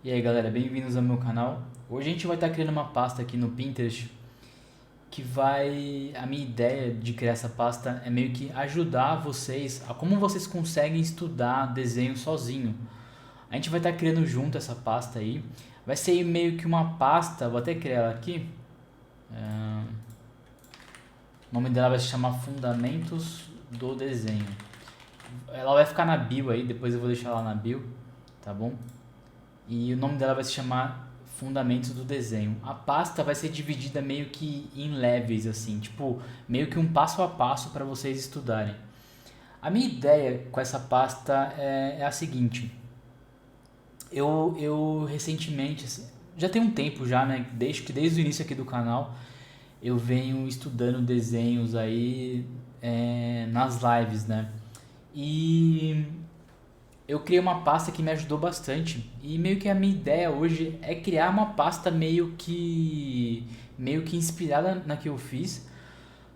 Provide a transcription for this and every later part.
E aí galera, bem-vindos ao meu canal. Hoje a gente vai estar criando uma pasta aqui no Pinterest que vai... A minha ideia de criar essa pasta é meio que ajudar vocês a como vocês conseguem estudar desenho sozinho. A gente vai estar criando junto essa pasta aí. Vai ser meio que uma pasta, vou até criar ela aqui. O nome dela vai se chamar Fundamentos do Desenho. Ela vai ficar na bio aí, depois eu vou deixar ela na bio, tá bom? E o nome dela vai se chamar Fundamentos do Desenho. A pasta vai ser dividida meio que em levels, assim, tipo, meio que um passo a passo para vocês estudarem. A minha ideia com essa pasta é a seguinte. Eu recentemente, assim, já tem um tempo já, né? Desde o início aqui do canal, eu venho estudando desenhos aí nas lives, né? E eu criei uma pasta que me ajudou bastante e meio que a minha ideia hoje é criar uma pasta meio que inspirada na que eu fiz,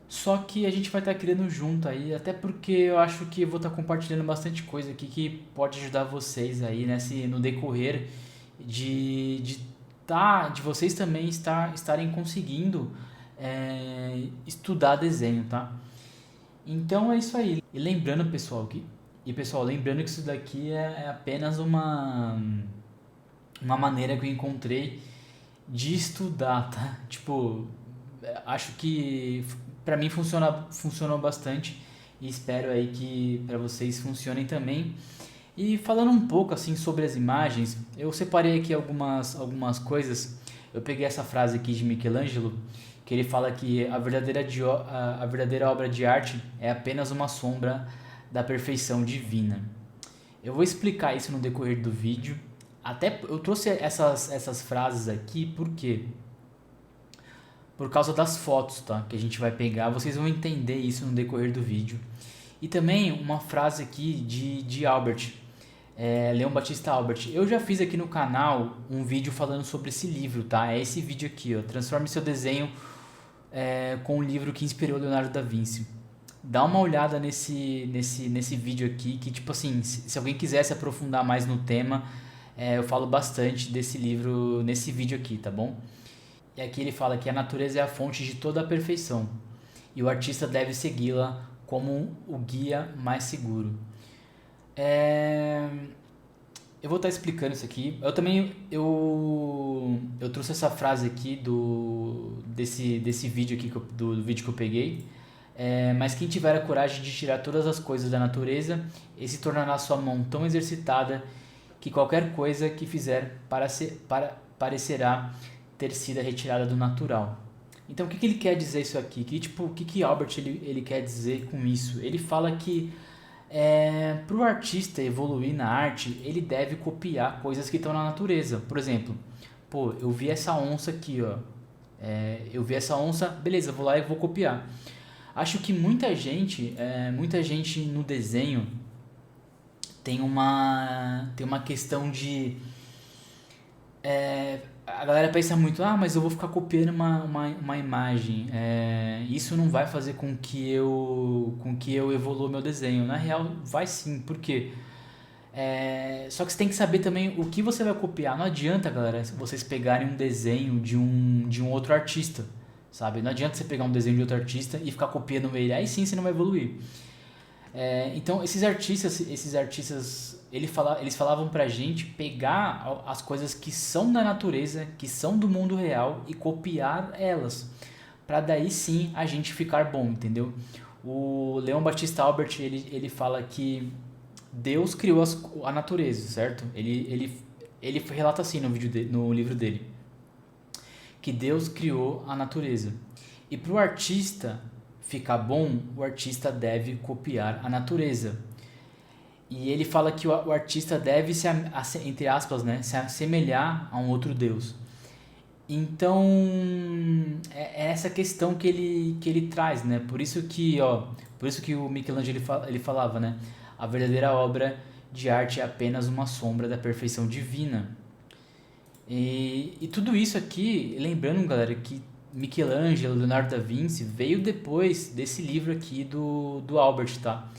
só que a gente vai estar criando junto aí, até porque eu acho que eu vou estar compartilhando bastante coisa aqui que pode ajudar vocês aí no decorrer de vocês também estarem conseguindo estudar desenho, tá? Então é isso aí. E lembrando, pessoal, lembrando que isso daqui é apenas uma maneira que eu encontrei de estudar, tá? Tipo, acho que pra mim funcionou bastante e espero aí que pra vocês funcionem também. E falando um pouco assim sobre as imagens, eu separei aqui algumas coisas. Eu peguei essa frase aqui de Michelangelo, que ele fala que a verdadeira obra de arte é apenas uma sombra da perfeição divina. Eu vou explicar isso no decorrer do vídeo. Até eu trouxe essas frases aqui porque por causa das fotos, tá? Que a gente vai pegar, vocês vão entender isso no decorrer do vídeo. E também uma frase aqui de Albert, Leon Batista Albert. Eu já fiz aqui no canal um vídeo falando sobre esse livro, tá? É esse vídeo aqui, ó. Transforme seu desenho com o livro que inspirou Leonardo da Vinci. Dá uma olhada nesse vídeo aqui, que tipo assim, se alguém quiser se aprofundar mais no tema, eu falo bastante desse livro nesse vídeo aqui, tá bom? E aqui ele fala que a natureza é a fonte de toda a perfeição e o artista deve segui-la como o guia mais seguro. Eu vou estar explicando isso aqui. Eu também eu trouxe essa frase aqui desse vídeo aqui do vídeo que eu peguei. Mas quem tiver a coragem de tirar todas as coisas da natureza, esse tornará sua mão tão exercitada que qualquer coisa que fizer parecerá ter sido retirada do natural. Então o que ele quer dizer isso aqui? O que Albert ele quer dizer com isso? Ele fala que para o artista evoluir na arte, ele deve copiar coisas que estão na natureza. Por exemplo, pô, eu vi essa onça aqui, ó. Eu vi essa onça, beleza, vou lá e vou copiar. Acho que muita gente no desenho tem uma questão de a galera pensa muito, mas eu vou ficar copiando uma imagem. Isso não vai fazer com que eu evolua meu desenho. Na real, vai sim, por quê? Só que você tem que saber também o que você vai copiar. Não adianta, galera, vocês pegarem um desenho de um outro artista, sabe? Não adianta você pegar um desenho de outro artista e ficar copiando ele. Aí sim você não vai evoluir. Então esses artistas eles falavam pra gente pegar as coisas que são da natureza, que são do mundo real e copiar elas, pra daí sim a gente ficar bom, entendeu? O Leon Batista Albert ele fala que Deus criou a natureza, certo? Ele relata assim no livro dele, que Deus criou a natureza. E para o artista ficar bom, o artista deve copiar a natureza. E ele fala que o artista deve entre aspas, né, se assemelhar a um outro Deus. Então, é essa questão que ele traz, né? Por isso que o Michelangelo ele falava, né? A verdadeira obra de arte é apenas uma sombra da perfeição divina. E tudo isso aqui, lembrando, galera, que Michelangelo, Leonardo da Vinci veio depois desse livro aqui do Albert, tá?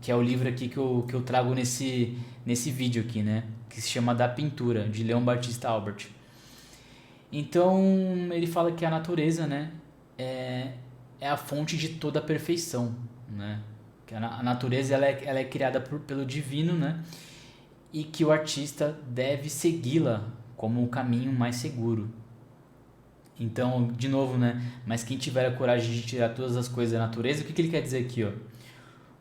Que é o livro aqui que eu trago nesse vídeo aqui, né? que se chama Da Pintura, de Leon Battista Albert. Então ele fala que a natureza, né, é a fonte de toda a perfeição, né? Que a natureza ela é criada pelo divino, né? E que o artista deve segui-la como o caminho mais seguro. Então, de novo, né? Mas quem tiver a coragem de tirar todas as coisas da natureza, o que ele quer dizer aqui, ó?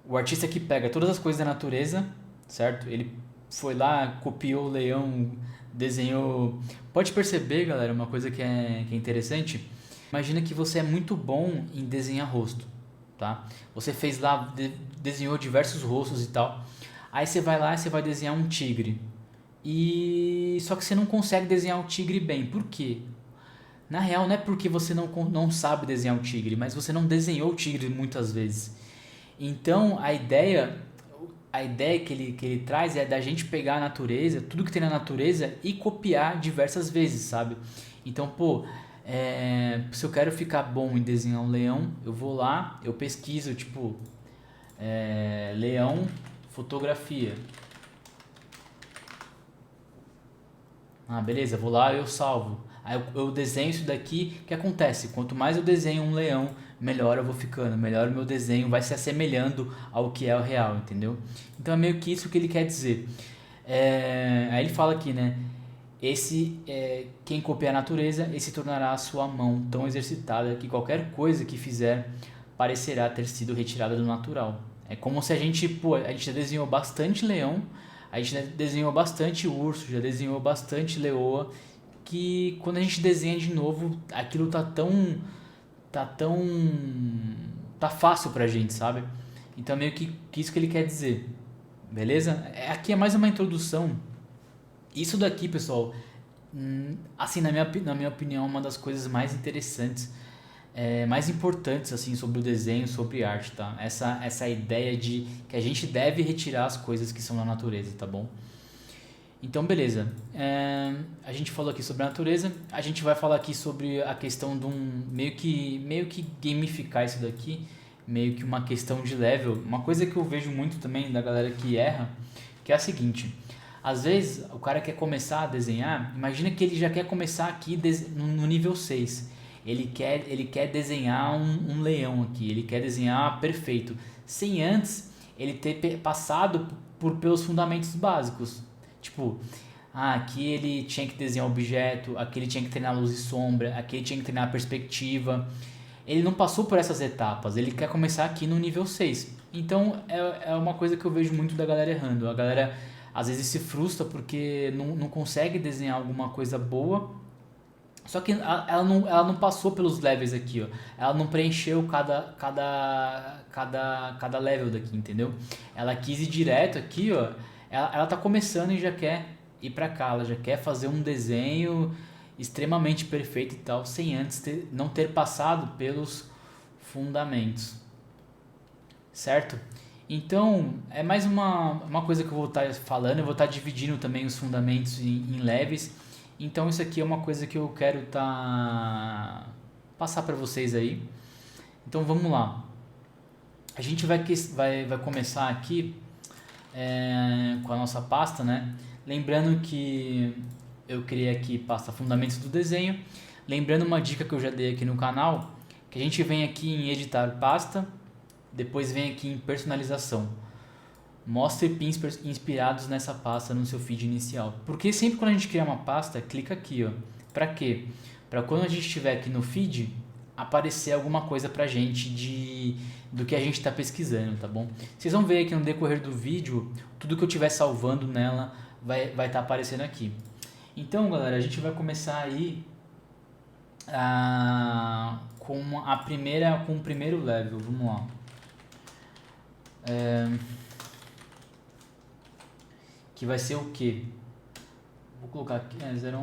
O artista que pega todas as coisas da natureza, certo? Ele foi lá, copiou o leão, desenhou. Pode perceber, galera, uma coisa que é interessante. Imagina que você é muito bom em desenhar rosto, tá? Você fez lá, desenhou diversos rostos e tal. Aí você vai lá e você vai desenhar um tigre. E só que você não consegue desenhar o tigre bem. Por quê? Na real, não é porque você não sabe desenhar o tigre, mas você não desenhou o tigre muitas vezes. Então, a ideia que ele traz é da gente pegar a natureza, tudo que tem na natureza e copiar diversas vezes, sabe? Então, pô, se eu quero ficar bom em desenhar um leão, eu vou lá, eu pesquiso, tipo, leão, fotografia. Ah, beleza, vou lá, eu salvo. Aí eu desenho isso daqui, o que acontece? Quanto mais eu desenho um leão, melhor eu vou ficando, melhor o meu desenho vai se assemelhando ao que é o real, entendeu? Então é meio que isso que ele quer dizer. Aí ele fala aqui, né? Quem copia a natureza, esse tornará a sua mão tão exercitada que qualquer coisa que fizer parecerá ter sido retirada do natural. É como se a gente já desenhou bastante leão, a gente já desenhou bastante urso, já desenhou bastante leoa, que quando a gente desenha de novo, aquilo tá tão tá fácil pra gente, sabe? Então meio que isso que ele quer dizer. Beleza? Aqui é mais uma introdução. Isso daqui, pessoal, assim, na minha opinião, é uma das coisas mais interessantes, mais importantes, assim, sobre o desenho, sobre arte, tá? Essa ideia de que a gente deve retirar as coisas que são da natureza, tá bom? Então, beleza. A gente falou aqui sobre a natureza. A gente vai falar aqui sobre a questão de meio que gamificar isso daqui, meio que uma questão de level. Uma coisa que eu vejo muito também da galera que erra, que é a seguinte: às vezes o cara quer começar a desenhar, imagina que ele já quer começar aqui no nível 6. Ele quer desenhar um leão aqui, ele quer desenhar perfeito, sem antes ele ter passado pelos fundamentos básicos. Tipo, aqui ele tinha que desenhar objeto, aqui ele tinha que treinar luz e sombra, aqui ele tinha que treinar perspectiva. Ele não passou por essas etapas, ele quer começar aqui no nível 6. Então é uma coisa que eu vejo muito da galera errando. A galera às vezes se frustra porque não consegue desenhar alguma coisa boa. Só que ela não passou pelos levels aqui, ó. Ela não preencheu cada level daqui, entendeu? Ela quis ir direto aqui, ó. Ela tá começando e já quer ir pra cá. Ela já quer fazer um desenho extremamente perfeito e tal, sem antes não ter passado pelos fundamentos. Certo? Então, é mais uma coisa que eu vou estar falando. Eu vou estar dividindo também os fundamentos em levels. Então isso aqui é uma coisa que eu quero passar para vocês aí. Então vamos lá. A gente vai começar aqui com a nossa pasta, né? Lembrando que eu criei aqui pasta Fundamentos do Desenho. Lembrando uma dica que eu já dei aqui no canal, que a gente vem aqui em editar pasta, depois vem aqui em personalização. Mostre pins inspirados nessa pasta no seu feed inicial. Porque sempre quando a gente cria uma pasta, clica aqui, ó. Pra quê? Pra quando a gente estiver aqui no feed, aparecer alguma coisa pra gente do que a gente está pesquisando, tá bom? Vocês vão ver aqui no decorrer do vídeo, tudo que eu estiver salvando nela vai estar aparecendo aqui. Então, galera, a gente vai começar aí com o primeiro level. Vamos lá. Que vai ser o que? Vou colocar aqui 01.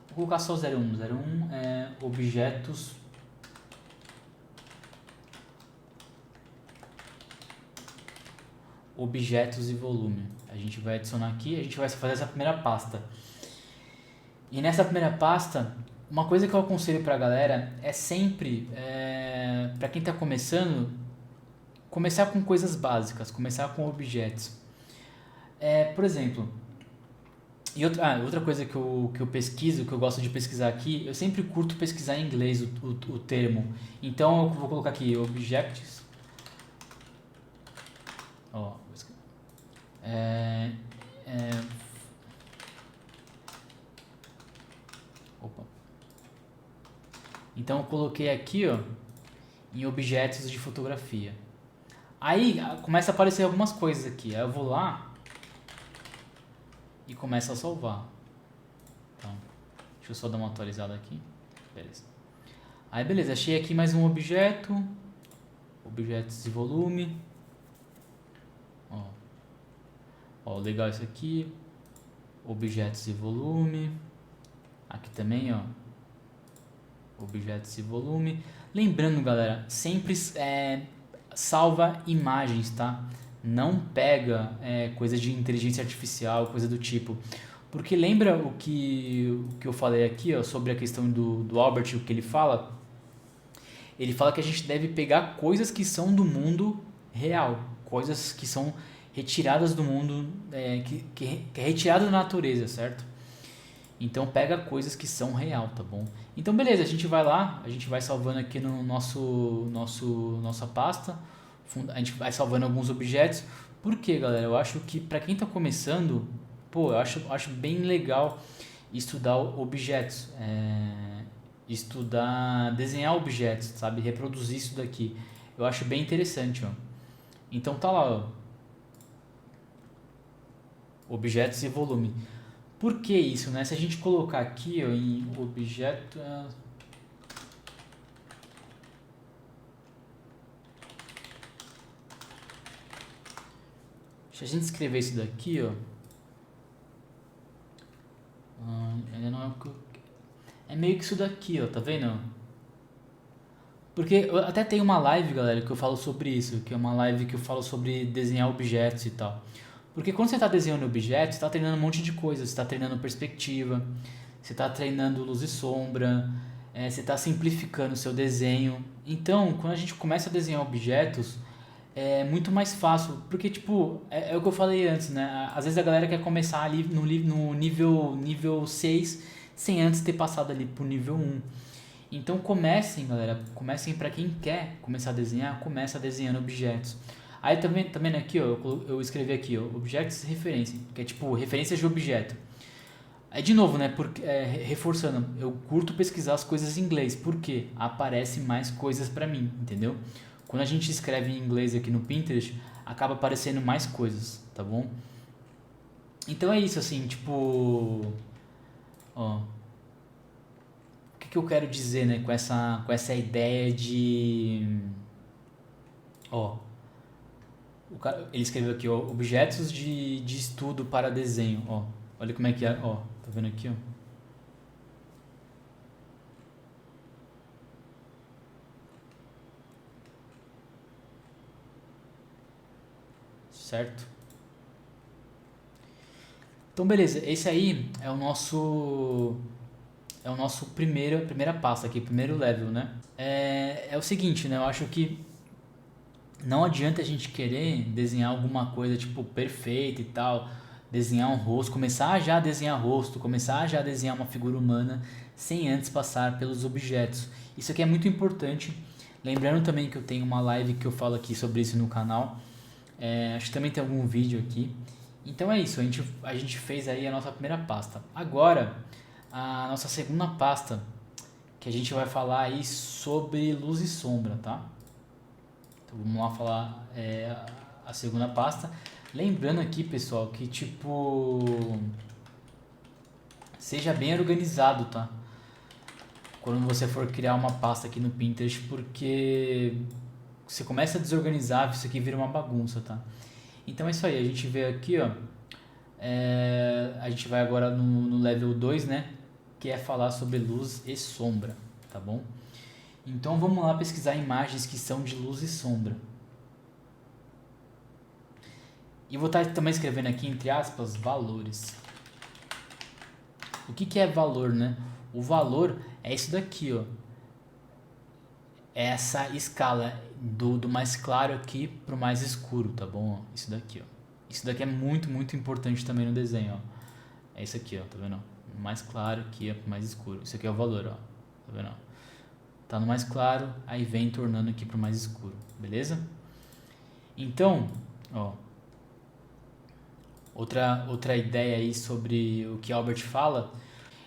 Vou colocar só 01. 01 é objetos e volume. A gente vai adicionar aqui, a gente vai fazer essa primeira pasta. E nessa primeira pasta, uma coisa que eu aconselho pra galera é sempre, pra quem tá começando, começar com coisas básicas, começar com objetos. Por exemplo, outra coisa que eu pesquiso, que eu gosto de pesquisar aqui, eu sempre curto pesquisar em inglês o termo. Então eu vou colocar aqui objects. Ó, é, é, opa. Então eu coloquei aqui, ó, em objetos de fotografia. Aí começa a aparecer algumas coisas aqui. Aí eu vou lá e começo a salvar. Então, deixa eu só dar uma atualizada aqui. Beleza. Aí beleza, achei aqui mais um objeto. Objetos de volume. Ó, legal isso aqui. Objetos de volume. Aqui também, ó. Objetos de volume. Lembrando, galera, sempre salva imagens, tá? Não pega coisa de inteligência artificial, coisa do tipo. Porque lembra o que eu falei aqui, ó, sobre a questão do Albert, o que ele fala? Ele fala que a gente deve pegar coisas que são do mundo real, coisas que são retiradas do mundo, que é retirado da natureza, certo? Então pega coisas que são real, tá bom? Então beleza, a gente vai lá, a gente vai salvando aqui no nossa pasta, a gente vai salvando alguns objetos. Por quê, galera? Eu acho que para quem tá começando, pô, eu acho bem legal estudar objetos, desenhar objetos, sabe? Reproduzir isso daqui. Eu acho bem interessante, ó. Então tá lá, ó. Objetos e volume. Por que isso, né? Se a gente colocar aqui, ó, em objeto... Se a gente escrever isso daqui, ó... ainda não é o que eu... É meio que isso daqui, ó, tá vendo? Porque eu até tenho uma live, galera, que eu falo sobre isso, que é uma live que eu falo sobre desenhar objetos e tal. Porque quando você está desenhando objetos, você está treinando um monte de coisas. Você está treinando perspectiva, você está treinando luz e sombra, você está simplificando o seu desenho. Então, quando a gente começa a desenhar objetos, é muito mais fácil. Porque, tipo, é o que eu falei antes, né? Às vezes a galera quer começar ali no nível 6 sem antes ter passado ali pro nível 1. Então comecem, galera, comecem para quem quer começar a desenhar, começa desenhando objetos. Aí também aqui, ó, eu escrevi aqui, ó, objetos referência, que é tipo referências de objeto. Aí de novo, né, reforçando, eu curto pesquisar as coisas em inglês, porque aparece mais coisas para mim, entendeu? Quando a gente escreve em inglês aqui no Pinterest, acaba aparecendo mais coisas, tá bom? Então é isso, assim, tipo, ó, o que eu quero dizer, né, com essa ideia de, ó, ele escreveu aqui, ó, objetos de estudo para desenho, ó. Olha como é que é, ó. Tá vendo aqui, ó? Certo? Então, beleza. Esse aí é o nosso primeira pasta aqui, primeiro level, né? É o seguinte, né? Eu acho que não adianta a gente querer desenhar alguma coisa tipo perfeita e tal, desenhar um rosto, começar já a desenhar rosto, começar já a desenhar uma figura humana sem antes passar pelos objetos. Isso aqui é muito importante. Lembrando também que eu tenho uma live que eu falo aqui sobre isso no canal. Acho que também tem algum vídeo aqui. Então é isso, a gente fez aí a nossa primeira pasta. Agora, a nossa segunda pasta, que a gente vai falar aí sobre luz e sombra, tá? Então vamos lá falar a segunda pasta. Lembrando aqui, pessoal, que tipo, seja bem organizado, tá? Quando você for criar uma pasta aqui no Pinterest, porque você começa a desorganizar, isso aqui vira uma bagunça, tá? Então é isso aí, a gente vê aqui, ó, a gente vai agora no level 2, né? Que é falar sobre luz e sombra, tá bom? Então vamos lá pesquisar imagens que são de luz e sombra. E vou estar também escrevendo aqui, entre aspas, valores. O que é valor, né? O valor é isso daqui, ó. É essa escala do mais claro aqui pro mais escuro, tá bom? Isso daqui, ó. Isso daqui é muito, muito importante também no desenho, ó. É isso aqui, ó, tá vendo? Mais claro aqui é mais escuro. Isso aqui é o valor, ó. Tá vendo? Tá no mais claro, aí vem tornando aqui pro mais escuro, beleza? Então, ó, outra ideia aí sobre o que Albert fala,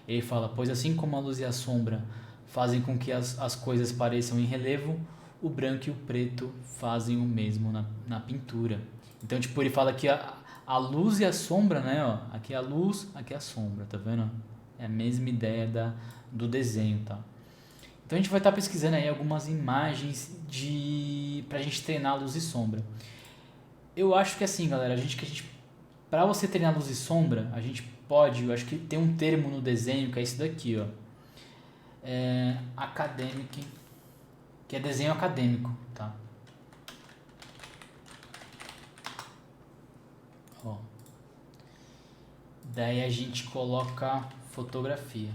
ele fala, pois assim como a luz e a sombra fazem com que as coisas pareçam em relevo, o branco e o preto fazem o mesmo na pintura. Então, tipo, ele fala que a luz e a sombra, né, ó, aqui é a luz, aqui é a sombra, tá vendo? É a mesma ideia do desenho, tá? Então a gente vai estar pesquisando aí algumas imagens pra gente treinar luz e sombra. Eu acho que assim, galera, para você treinar luz e sombra, a gente pode, eu acho que tem um termo no desenho que é isso daqui, ó. Academic, que é desenho acadêmico, tá? Ó. Daí a gente coloca fotografia.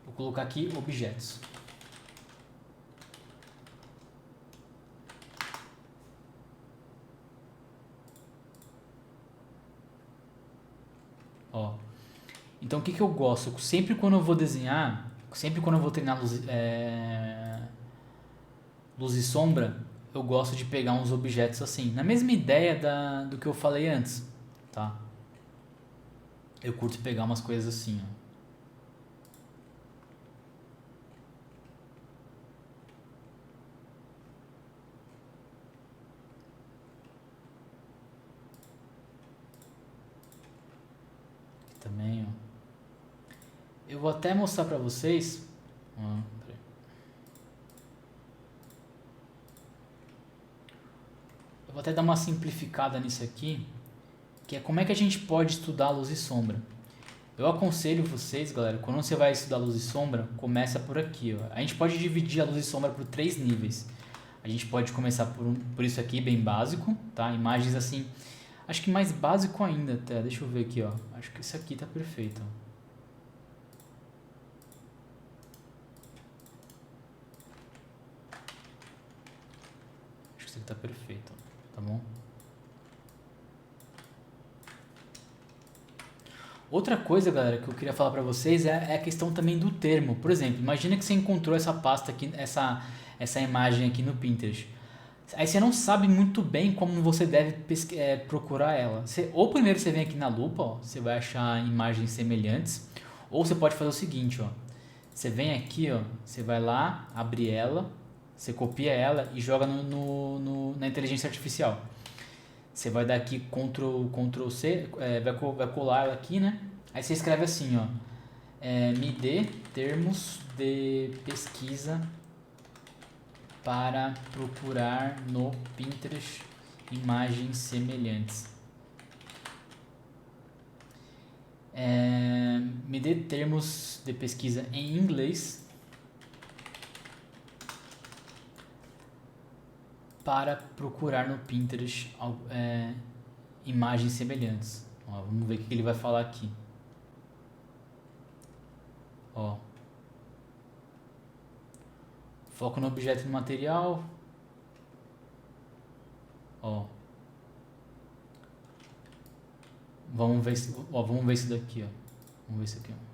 Vou colocar aqui objetos. Ó. Então o que eu gosto? Sempre quando eu vou desenhar, sempre quando eu vou treinar luz e sombra, eu gosto de pegar uns objetos assim, na mesma ideia do que eu falei antes, tá? Eu curto pegar umas coisas assim, ó. Aqui também, ó. Eu vou até mostrar pra vocês. Peraí. Eu vou até dar uma simplificada nisso aqui, que é como é que a gente pode estudar luz e sombra. Eu aconselho vocês, galera, quando você vai estudar luz e sombra, começa por aqui, ó. A gente pode dividir a luz e sombra por 3 níveis. A gente pode começar por isso aqui, bem básico, tá? Imagens assim, acho que mais básico ainda até. Deixa eu ver aqui, ó. Acho que isso aqui tá perfeito, ó. Acho que isso aqui tá perfeito, ó. Tá bom? Outra coisa, galera, que eu queria falar pra vocês é a questão também do termo. Por exemplo, imagina que você encontrou essa pasta aqui, essa imagem aqui no Pinterest. Aí você não sabe muito bem como você deve procurar ela. Ou primeiro você vem aqui na lupa, ó, você vai achar imagens semelhantes. Ou você pode fazer o seguinte, ó. Você vem aqui, ó, você vai lá, abre ela, você copia ela e joga na inteligência artificial. Você vai dar aqui Ctrl C, vai colar ela aqui, né? Aí você escreve assim, ó. Me dê termos de pesquisa para procurar no Pinterest imagens semelhantes. Me dê termos de pesquisa em inglês para procurar no Pinterest imagens semelhantes. Ó, vamos ver o que ele vai falar aqui. Ó. Foco no objeto e no material. Ó. Vamos ver isso daqui, ó. Vamos ver isso aqui, ó.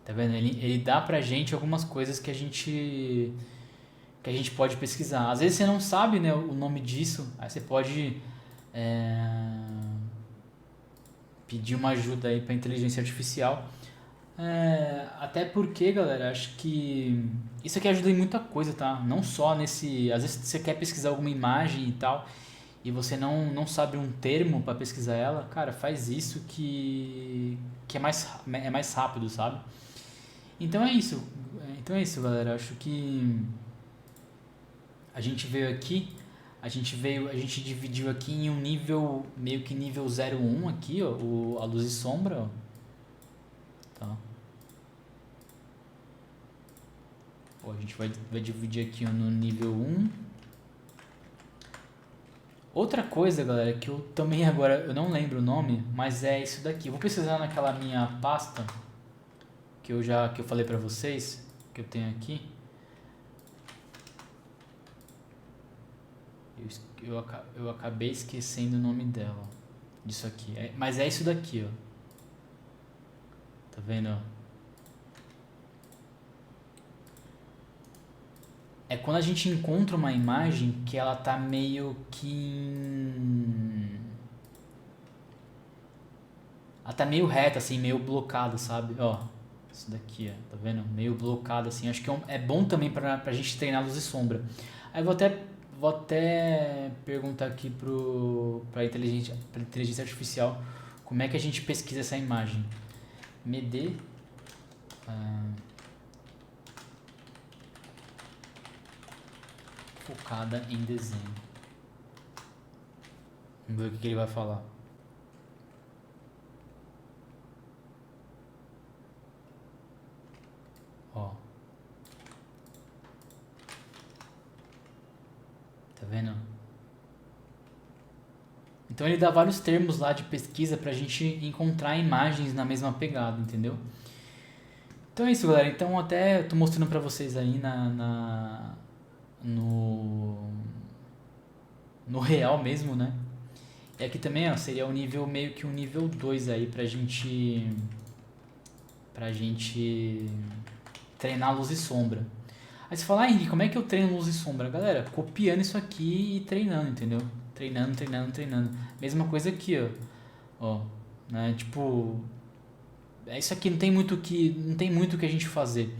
Tá vendo? Ele dá pra gente algumas coisas que a gente pode pesquisar. Às vezes você não sabe, né, o nome disso, aí você pode pedir uma ajuda aí pra inteligência artificial. Até porque, galera, acho que isso aqui ajuda em muita coisa, tá? Não só nesse... Às vezes você quer pesquisar alguma imagem e tal, e você não sabe um termo pra pesquisar ela, cara, faz isso que é mais rápido, sabe? Então é isso. Então é isso, galera. Acho que a gente veio aqui, a gente dividiu aqui em um nível, meio que nível 01 aqui, ó, a luz e sombra, ó. Tá. Ó, a gente vai dividir aqui no nível 1. Outra coisa, galera, que eu também agora, eu não lembro o nome, mas é isso daqui. Eu vou pesquisar naquela minha pasta. que eu falei pra vocês, que eu tenho aqui. Eu acabei esquecendo o nome dela, disso aqui. Mas é isso daqui, ó. Tá vendo, ó? É quando a gente encontra uma imagem que ela tá meio que ela tá meio reta, assim, meio blocada, sabe? Ó, isso daqui, ó, tá vendo? Meio blocada, assim. Acho que é bom também pra gente treinar luz e sombra. Aí vou até perguntar aqui pra inteligência artificial como é que a gente pesquisa essa imagem. MD focada em desenho. Vamos ver o que ele vai falar. Ó. Tá vendo? Então ele dá vários termos lá de pesquisa pra gente encontrar imagens na mesma pegada, entendeu? Então é isso, galera. Então até tô mostrando pra vocês aí no real mesmo, né? E aqui também, ó, seria o nível, meio que um nível 2 aí pra gente treinar luz e sombra. Aí você fala, Henrique, como é que eu treino luz e sombra? Galera, copiando isso aqui e treinando, entendeu? Treinando, treinando, treinando. Mesma coisa aqui, ó. Ó, né? Tipo, é isso aqui, não tem muito o que a gente fazer.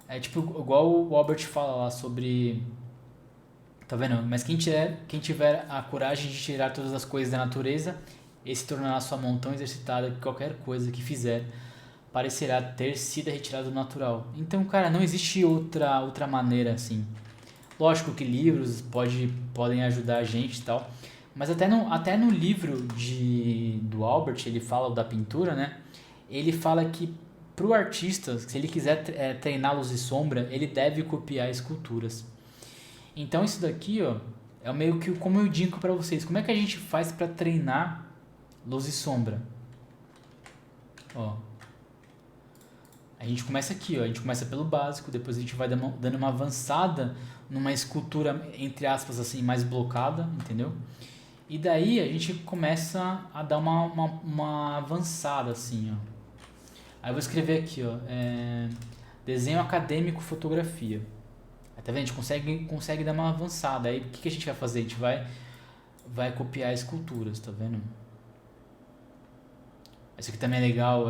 É tipo, igual o Albert fala lá sobre. Tá vendo? Mas quem tiver a coragem de tirar todas as coisas da natureza, esse tornará sua mão tão exercitada que qualquer coisa que fizer parecerá ter sido retirado do natural. Então, cara, não existe outra maneira assim. Lógico que livros podem ajudar a gente e tal, mas até no livro do Albert, ele fala da pintura, né? Ele fala que pro artista, se ele quiser treinar luz e sombra, ele deve copiar esculturas. Então isso daqui, ó, é meio que como eu digo para vocês, como é que a gente faz para treinar luz e sombra? Ó, a gente começa aqui, ó, a gente começa pelo básico, depois a gente vai dando uma avançada numa escultura, entre aspas, assim, mais blocada, entendeu? E daí a gente começa a dar uma avançada, assim, ó. Aí eu vou escrever aqui, ó, desenho acadêmico fotografia. Aí, tá vendo? A gente consegue dar uma avançada. Aí o que a gente vai fazer? A gente vai copiar esculturas, tá vendo? Isso aqui também é legal,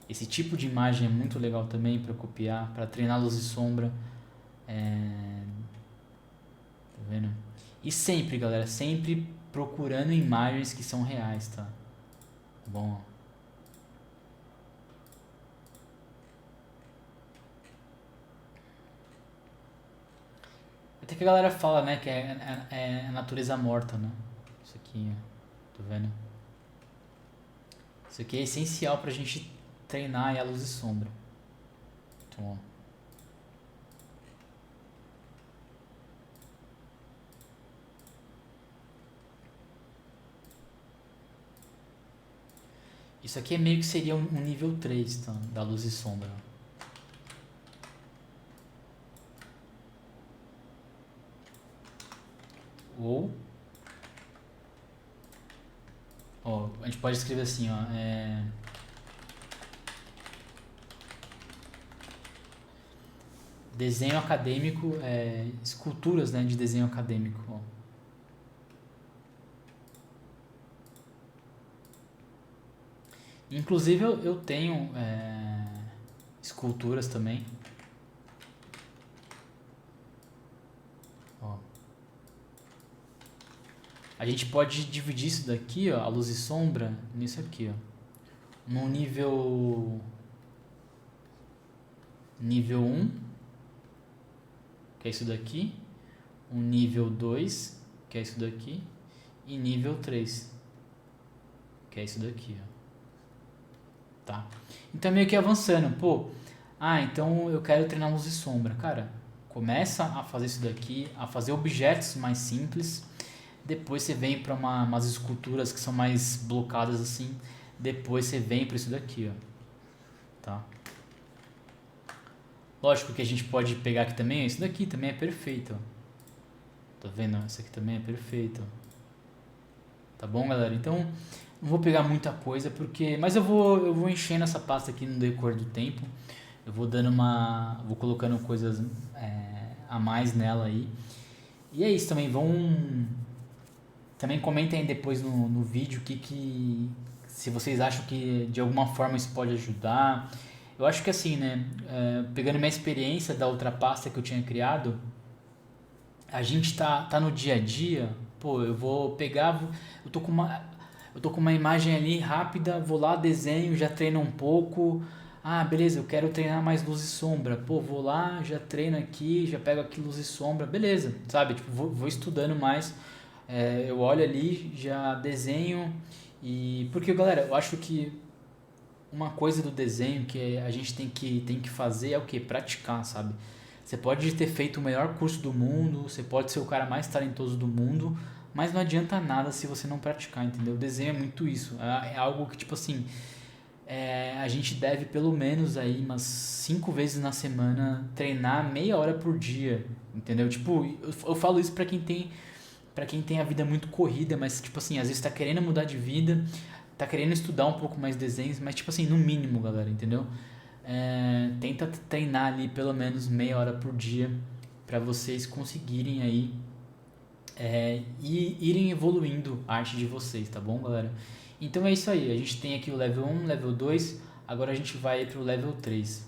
esse tipo de imagem é muito legal também para copiar, para treinar luz e sombra. Tá vendo? E sempre, galera, sempre procurando imagens que são reais, tá? Bom. Até que a galera fala, né, que é a natureza morta, né? Isso aqui, ó. Tá vendo? Isso aqui é essencial pra gente treinar a luz e sombra. Então, ó. Isso aqui é meio que seria um nível 3, tá? Da luz e sombra. Ou, ó, a gente pode escrever assim, ó, desenho acadêmico, esculturas, né, de desenho acadêmico, ó. Inclusive eu tenho esculturas também. Ó. A gente pode dividir isso daqui, ó, a luz e sombra, nisso aqui, ó. No nível 1, que é isso daqui, um nível 2, que é isso daqui, e nível 3, que é isso daqui, ó. Tá? Então meio que avançando, pô, então eu quero treinar luz e sombra, cara, começa a fazer isso daqui, a fazer objetos mais simples, depois você vem para umas esculturas que são mais blocadas assim, depois você vem para isso daqui, ó, tá? Lógico que a gente pode pegar aqui também, isso daqui também é perfeito, ó. Tá vendo? Essa aqui também é perfeita. Tá bom, galera? Então, não vou pegar muita coisa porque, mas eu vou enchendo essa pasta aqui no decorrer do tempo. Eu vou dando vou colocando coisas a mais nela aí. E é isso também, também comentem aí depois no vídeo se vocês acham que de alguma forma isso pode ajudar. Eu acho que assim, né, pegando minha experiência da outra pasta que eu tinha criado, a gente tá no dia a dia, pô, eu vou pegar, eu tô com uma imagem ali rápida, vou lá, desenho, já treino um pouco. Ah, beleza, eu quero treinar mais luz e sombra. Pô, vou lá, já treino aqui, já pego aqui luz e sombra, beleza, sabe? Tipo, vou estudando mais. Eu olho ali, já desenho e porque, galera, eu acho que uma coisa do desenho que a gente tem que fazer é o que? Praticar, sabe? Você pode ter feito o melhor curso do mundo, você pode ser o cara mais talentoso do mundo, mas não adianta nada se você não praticar, entendeu? O desenho é muito isso. É algo que, tipo assim, a gente deve pelo menos aí umas 5 vezes na semana treinar meia hora por dia, entendeu? Tipo, eu falo isso pra quem tem a vida muito corrida, mas, tipo assim, às vezes tá querendo mudar de vida, tá querendo estudar um pouco mais desenhos, mas, tipo assim, no mínimo, galera, entendeu? Tenta treinar ali pelo menos meia hora por dia para vocês conseguirem aí e irem evoluindo a arte de vocês, tá bom, galera? Então é isso aí, a gente tem aqui o level 1, level 2, agora a gente vai para o level 3,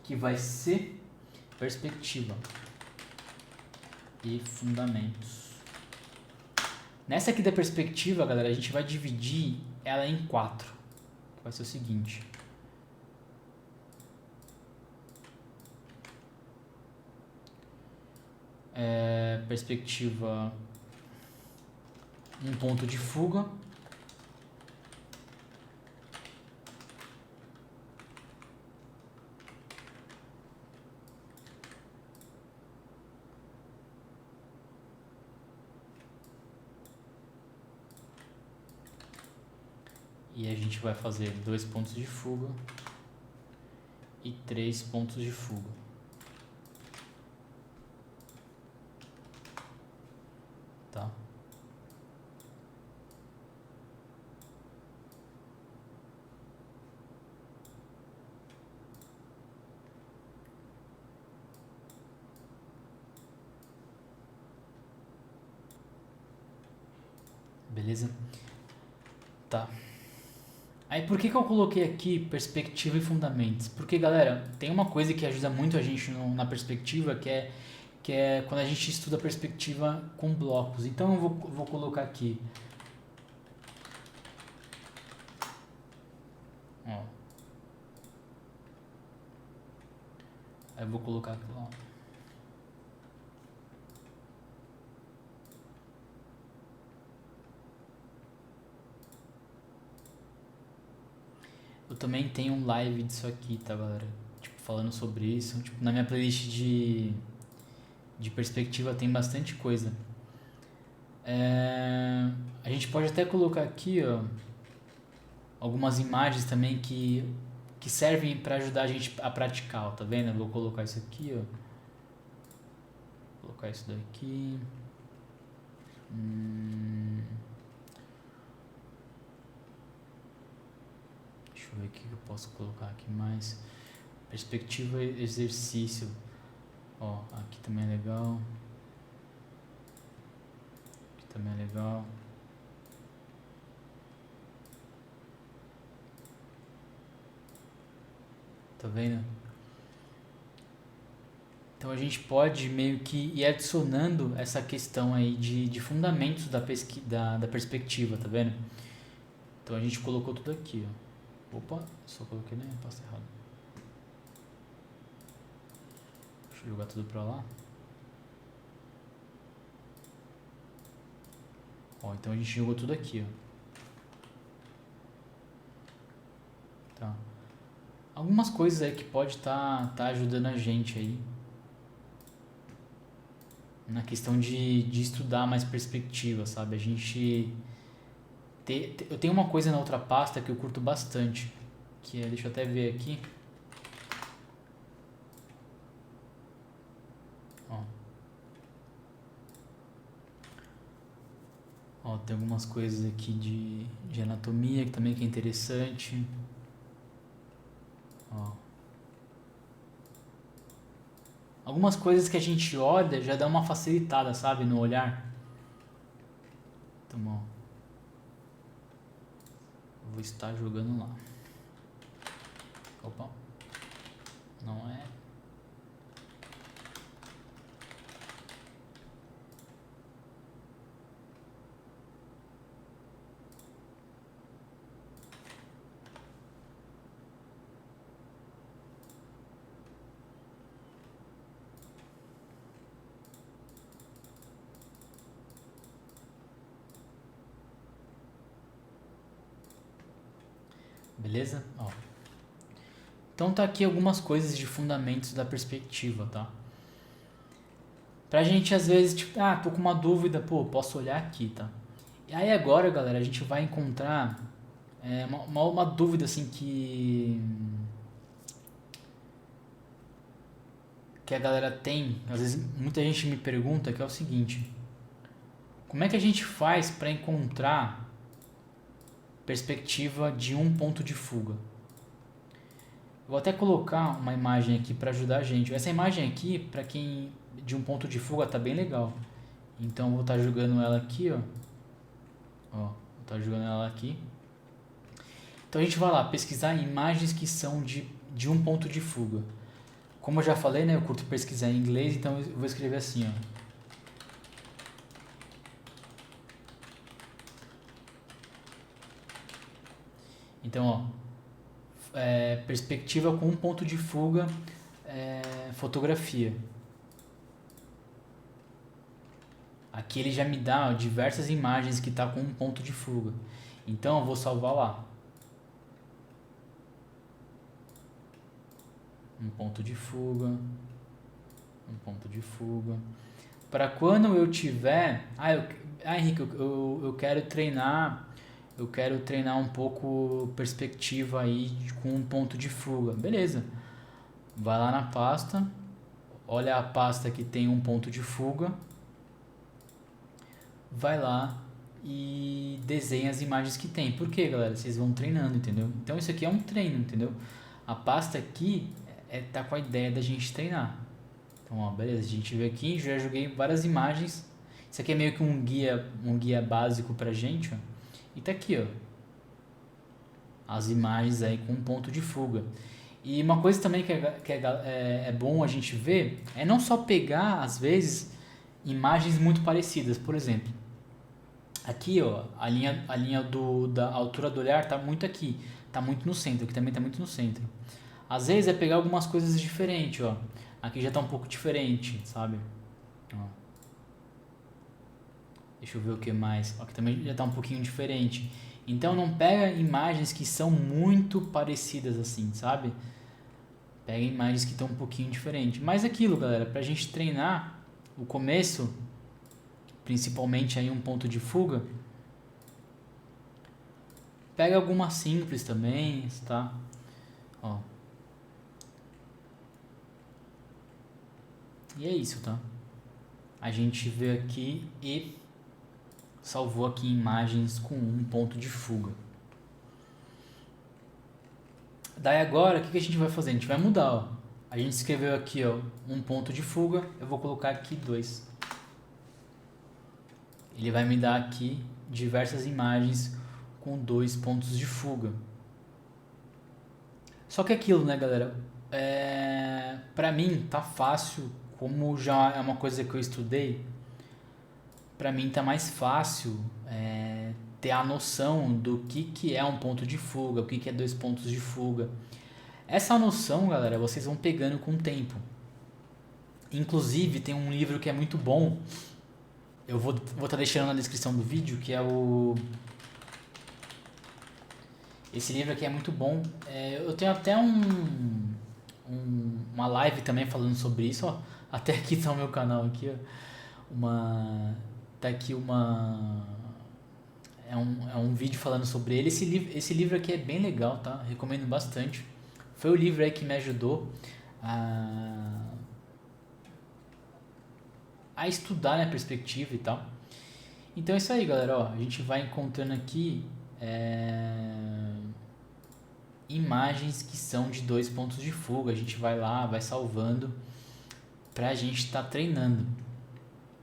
que vai ser perspectiva e fundamentos. Nessa aqui da perspectiva, galera, a gente vai dividir ela em 4. Vai ser o seguinte. Perspectiva, um ponto de fuga. E a gente vai fazer 2 pontos de fuga e 3 pontos de fuga. Tá? Beleza? Tá. Aí por que eu coloquei aqui perspectiva e fundamentos? Porque, galera, tem uma coisa que ajuda muito a gente na perspectiva, que é quando a gente estuda a perspectiva com blocos. Então eu vou colocar aqui. Ó. Aí eu vou colocar aqui, ó. Eu também tenho um live disso aqui, tá, galera? Tipo, falando sobre isso. Tipo, na minha playlist de perspectiva tem bastante coisa. A gente pode até colocar aqui, ó, algumas imagens também que servem para ajudar a gente a praticar, ó, tá vendo? Eu vou colocar isso aqui, ó. Vou colocar isso daqui. Deixa eu ver o que eu posso colocar aqui mais. Perspectiva e exercício. Ó, aqui também é legal. Aqui também é legal. Tá vendo? Então a gente pode meio que ir adicionando essa questão aí de fundamentos da perspectiva, tá vendo? Então a gente colocou tudo aqui, ó. Opa, só coloquei na pasta errada. Deixa eu jogar tudo pra lá. Ó, então a gente jogou tudo aqui, ó. Tá. Algumas coisas aí que pode tá ajudando a gente aí na questão de estudar mais perspectiva, sabe? Eu tenho uma coisa na outra pasta que eu curto bastante, que é, deixa eu até ver aqui. Ó. Ó, tem algumas coisas aqui de anatomia que também que é interessante. Ó. Algumas coisas que a gente olha já dá uma facilitada, sabe, no olhar. Então, ó, vou estar jogando lá. Opa, não é. Beleza? Ó. Então tá aqui algumas coisas de fundamentos da perspectiva, tá? Pra gente às vezes, tipo, tô com uma dúvida, pô, posso olhar aqui, tá? E aí agora, galera, a gente vai encontrar uma dúvida assim que a galera tem, às vezes muita gente me pergunta, que é o seguinte: como é que a gente faz para encontrar perspectiva de um ponto de fuga? Vou até colocar uma imagem aqui para ajudar a gente. Essa imagem aqui, para quem de um ponto de fuga, tá bem legal. Então vou estar jogando ela aqui, ó. Vou estar jogando ela aqui. Então a gente vai lá pesquisar imagens que são de um ponto de fuga. Como eu já falei, né, eu curto pesquisar em inglês, então eu vou escrever assim, ó. Então, ó, perspectiva com um ponto de fuga, fotografia. Aqui ele já me dá, ó, diversas imagens que tá com um ponto de fuga. Então eu vou salvar lá. Um ponto de fuga. Um ponto de fuga. Para quando eu tiver... Henrique, eu quero treinar... Eu quero treinar um pouco perspectiva aí com um ponto de fuga. Beleza. Vai lá na pasta. Olha a pasta que tem um ponto de fuga. Vai lá e desenha as imagens que tem. Por quê, galera? Vocês vão treinando, entendeu? Então isso aqui é um treino, entendeu? A pasta aqui tá com a ideia da gente treinar. Então, ó, beleza. A gente vê aqui, já joguei várias imagens. Isso aqui é meio que um guia básico pra gente, ó. E tá aqui, ó, as imagens aí com um ponto de fuga. E uma coisa também que é bom a gente ver é não só pegar, às vezes, imagens muito parecidas. Por exemplo, aqui, ó, a linha da altura do olhar tá muito aqui, tá muito no centro, aqui também tá muito no centro. Às vezes é pegar algumas coisas diferentes, ó. Aqui já tá um pouco diferente, sabe? Ó. Deixa eu ver o que mais. Aqui também já está um pouquinho diferente. Então não pega imagens que são muito parecidas assim, sabe? Pega imagens que estão um pouquinho diferentes. Mas aquilo, galera, pra gente treinar o começo, principalmente aí um ponto de fuga, pega algumas simples também, tá? Ó. E é isso, tá? A gente vê aqui e salvou aqui imagens com um ponto de fuga. Daí agora, o que a gente vai fazer? A gente vai mudar, ó. A gente escreveu aqui, ó, um ponto de fuga. Eu vou colocar aqui 2. Ele vai me dar aqui diversas imagens com 2 pontos de fuga. Só que aquilo, né, galera? Pra mim tá fácil, como já é uma coisa que eu estudei. Pra mim tá mais fácil ter a noção do que é um ponto de fuga, o que é 2 pontos de fuga. Essa noção, galera, vocês vão pegando com o tempo. Inclusive, tem um livro que é muito bom, eu vou estar deixando na descrição do vídeo, que é esse livro aqui é muito bom. Eu tenho até uma live também falando sobre isso, ó. Até aqui tá o meu canal aqui, ó. Tá aqui é um vídeo falando sobre ele. Esse livro aqui é bem legal, tá? Recomendo bastante. Foi o livro aí que me ajudou a, a estudar, né, a perspectiva e tal. Então é isso aí, galera. Ó, a gente vai encontrando aqui imagens que são de dois pontos de fuga. A gente vai lá, vai salvando pra gente estar treinando.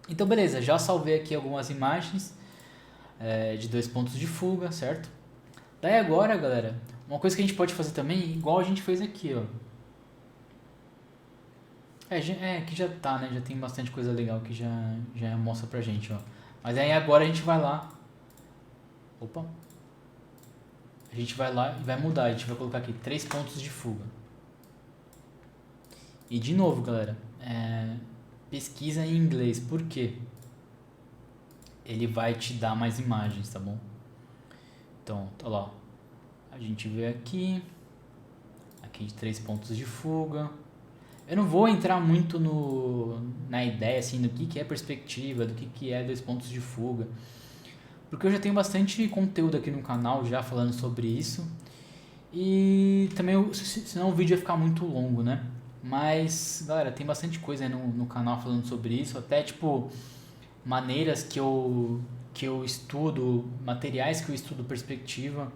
Então beleza, já salvei aqui algumas imagens de dois pontos de fuga, certo? Daí agora, galera, uma coisa que a gente pode fazer também, igual a gente fez aqui, ó. Que já tá, né? Já tem bastante coisa legal que já mostra pra gente, ó. Mas aí agora a gente vai lá. Opa. A gente vai lá e vai mudar. A gente vai colocar aqui 3 pontos de fuga. E de novo, galera, pesquisa em inglês. Por quê? Ele vai te dar mais imagens, tá bom? Então, tá lá. A gente vê aqui. Aqui de 3 pontos de fuga. Eu não vou entrar muito na ideia assim, do que é perspectiva, do que é dois pontos de fuga. Porque eu já tenho bastante conteúdo aqui no canal já falando sobre isso. E também, senão o vídeo ia ficar muito longo, né? Mas, galera, tem bastante coisa aí no canal falando sobre isso. Até, tipo, maneiras que eu estudo, materiais que eu estudo perspectiva.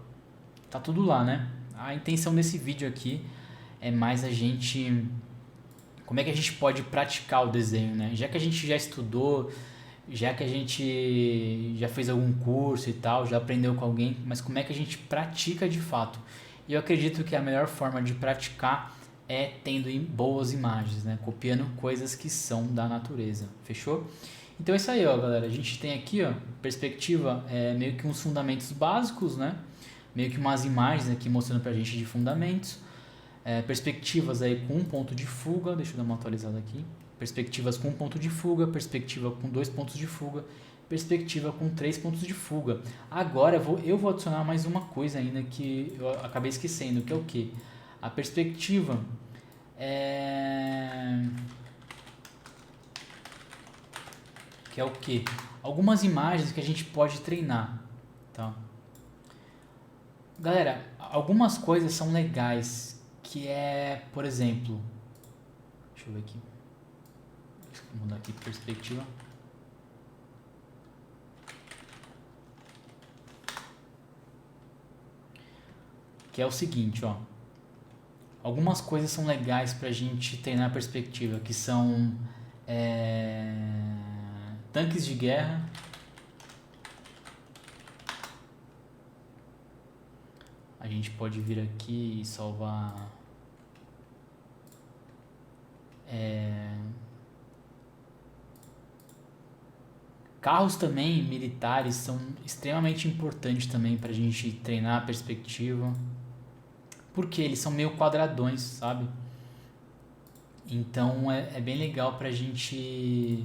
Tá tudo lá, né? A intenção desse vídeo aqui é mais a gente... Como é que a gente pode praticar o desenho, né? Já que a gente já estudou, já que a gente já fez algum curso e tal, já aprendeu com alguém, mas como é que a gente pratica de fato? E eu acredito que a melhor forma de praticar é tendo boas imagens, né? Copiando coisas que são da natureza, fechou? Então é isso aí, ó, galera. A gente tem aqui, ó, perspectiva, meio que uns fundamentos básicos, né? Meio que umas imagens aqui mostrando pra gente de fundamentos. Perspectivas aí com um ponto de fuga, deixa eu dar uma atualizada aqui. Perspectivas com um ponto de fuga, perspectiva com 2 pontos de fuga, perspectiva com 3 pontos de fuga. Agora eu vou adicionar mais uma coisa ainda que eu acabei esquecendo, que é o que? A perspectiva que é o que? Algumas imagens que a gente pode treinar, tá? Galera, algumas coisas são legais, que é, por exemplo, deixa eu ver aqui, vou mudar aqui perspectiva. Que é o seguinte, ó. Algumas coisas são legais pra gente treinar a perspectiva, que são tanques de guerra. A gente pode vir aqui e salvar carros também militares são extremamente importantes também para a gente treinar a perspectiva, porque eles são meio quadradões, sabe? Então é bem legal pra gente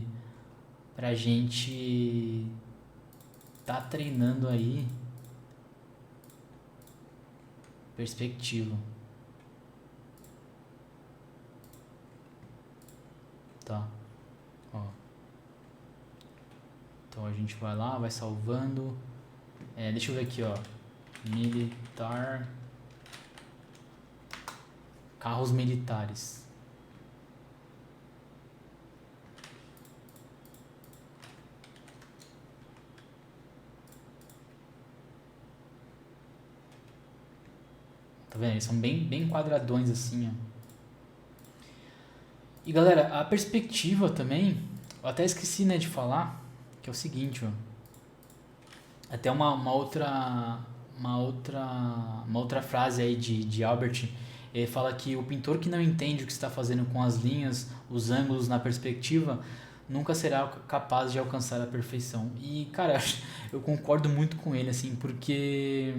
tá treinando aí perspectiva, tá? Ó. Então a gente vai lá, vai salvando. Deixa eu ver aqui, ó. Militar. Carros militares. Tá vendo? Eles são bem quadradões assim, ó. E galera, a perspectiva também, eu até esqueci, né, de falar, que é o seguinte, ó. Até uma outra frase aí de Albert, ele fala que o pintor que não entende o que está fazendo com as linhas, os ângulos na perspectiva, nunca será capaz de alcançar a perfeição. E, cara, eu concordo muito com ele, assim, porque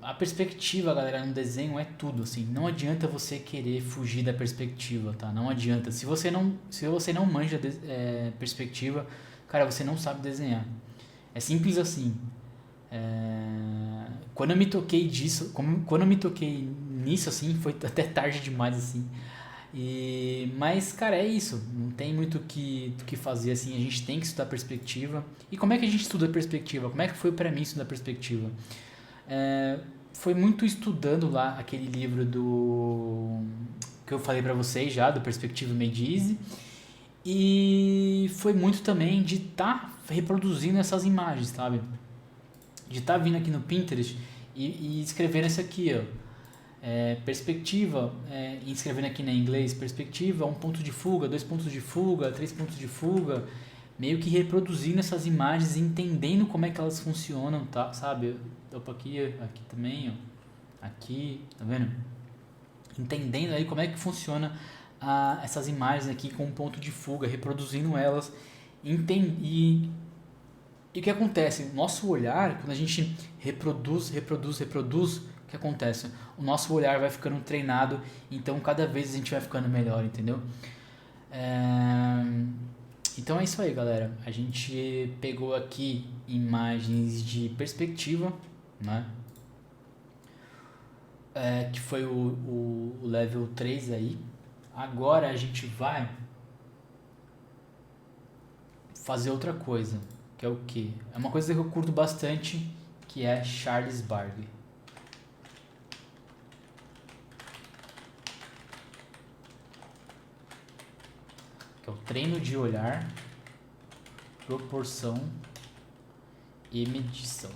a perspectiva, galera, no desenho é tudo, assim. Não adianta você querer fugir da perspectiva, tá? Não adianta. Se você não manja perspectiva, cara, você não sabe desenhar. É simples assim. Quando eu me toquei nisso, assim, foi até tarde demais, assim. Mas, cara, é isso. Não tem muito o que fazer, assim. A gente tem que estudar perspectiva. E como é que a gente estuda perspectiva? Como é que foi pra mim estudar perspectiva? É, foi muito estudando lá aquele livro do... que eu falei pra vocês já, do Perspectiva Made Easy. E foi muito também de estar reproduzindo essas imagens, sabe? De estar vindo aqui no Pinterest e escrevendo isso aqui, ó. Perspectiva, e escrevendo aqui na inglês, perspectiva, um ponto de fuga, dois pontos de fuga, três pontos de fuga, meio que reproduzindo essas imagens, entendendo como é que elas funcionam, tá? Sabe? Opa, aqui também, ó. Aqui, tá vendo? Entendendo aí como é que funciona essas imagens aqui com um ponto de fuga, reproduzindo elas, e o que acontece? O nosso olhar, quando a gente reproduz, o que acontece? O nosso olhar vai ficando treinado, então cada vez a gente vai ficando melhor, entendeu? É, Então é isso aí, galera. A gente pegou aqui imagens de perspectiva, né? Que foi o level 3 aí. Agora a gente vai fazer outra coisa, que é o quê? É uma coisa que eu curto bastante, que é Charles Barkley. Que é o treino de olhar, proporção e medição.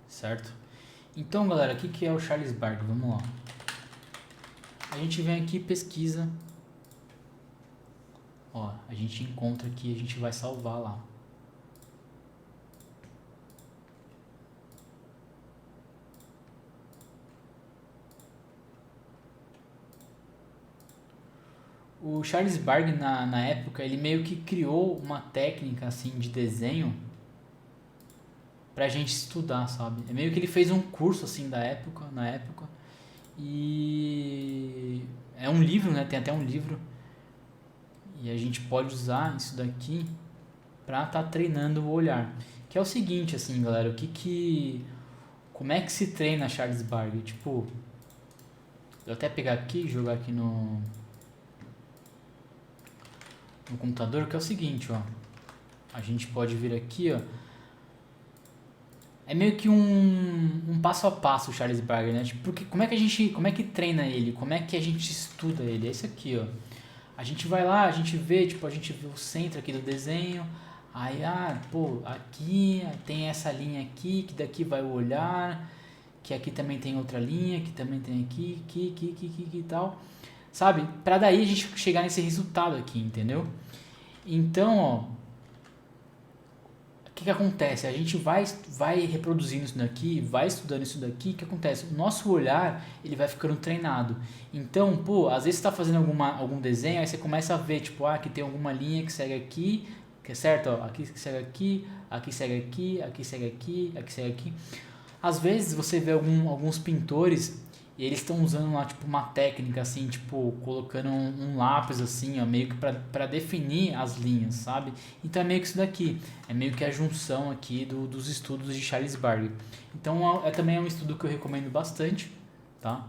Certo? Então, galera, o que é o Charles Barkley? Vamos lá. A gente vem aqui e pesquisa. Ó, a gente encontra aqui, a gente vai salvar lá. O Charles Barkley, na época, ele meio que criou uma técnica assim de desenho pra gente estudar, sabe? É meio que ele fez um curso assim na época. E é um livro, né? Tem até um livro. E a gente pode usar isso daqui pra estar treinando o olhar. Que é o seguinte, assim, galera, como é que se treina Charles Barkley? Tipo, eu até pegar aqui e jogar aqui no computador, que é o seguinte, ó. A gente pode vir aqui, ó. É meio que um passo a passo o Charles Barkley, né? Tipo, porque como é que treina ele? Como é que a gente estuda ele? É isso aqui, ó. A gente vai lá, a gente vê o centro aqui do desenho. Aí, pô, aqui tem essa linha aqui, que daqui vai o olhar, que aqui também tem outra linha, que também tem aqui e tal. Sabe? Pra daí a gente chegar nesse resultado aqui, entendeu? Então, ó, o que acontece? A gente vai reproduzindo isso daqui, vai estudando isso daqui, o que acontece? O nosso olhar, ele vai ficando treinado. Então, pô, às vezes você está fazendo algum desenho, aí você começa a ver, tipo, aqui tem alguma linha que segue aqui, que é certo? Ó, aqui segue aqui, aqui segue aqui, aqui segue aqui, aqui segue aqui. Às vezes você vê alguns pintores e eles estão usando lá, tipo, uma técnica, assim, tipo, colocando um lápis, assim, ó, meio que pra definir as linhas, sabe? Então é meio que isso daqui. É meio que a junção aqui dos estudos de Charles Barkley. Então também é um estudo que eu recomendo bastante, tá?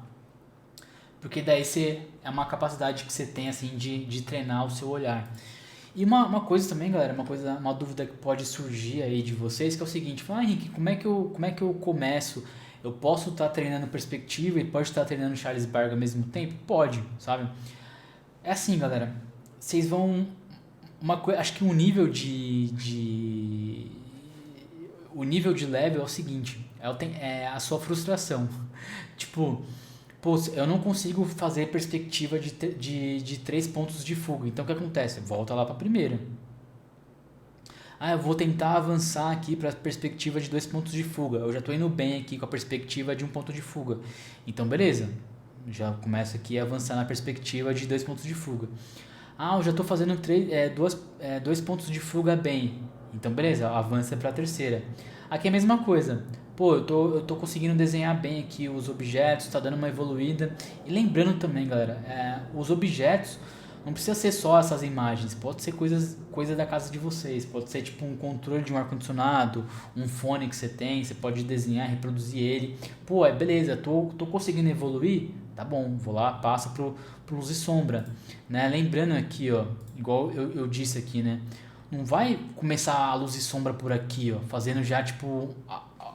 Porque daí é uma capacidade que você tem, assim, de treinar o seu olhar. E uma coisa também, galera, uma dúvida que pode surgir aí de vocês, que é o seguinte, Henrique, como é que eu começo? Eu posso estar treinando perspectiva e pode estar treinando Charles Barkley ao mesmo tempo? Pode, sabe? É assim, galera, vocês vão... acho que o nível o nível de level é o seguinte, é a sua frustração. Tipo, pô, eu não consigo fazer perspectiva de três pontos de fuga. Então o que acontece? Volta lá para a primeira. Eu vou tentar avançar aqui para a perspectiva de dois pontos de fuga. Eu já estou indo bem aqui com a perspectiva de um ponto de fuga. Então beleza, já começo aqui a avançar na perspectiva de dois pontos de fuga. Eu já estou fazendo dois pontos de fuga bem. Então beleza, avança para a terceira. Aqui é a mesma coisa. pô, eu tô conseguindo desenhar bem aqui os objetos, tá dando uma evoluída. E lembrando também, galera, os objetos não precisa ser só essas imagens, pode ser coisa da casa de vocês, pode ser tipo um controle de um ar-condicionado, um fone que você tem, você pode desenhar, reproduzir ele. Pô, beleza, tô conseguindo evoluir, tá bom, vou lá, passa pro luz e sombra, né? Lembrando aqui, ó, igual eu disse aqui, né? Não vai começar a luz e sombra por aqui, ó, fazendo já tipo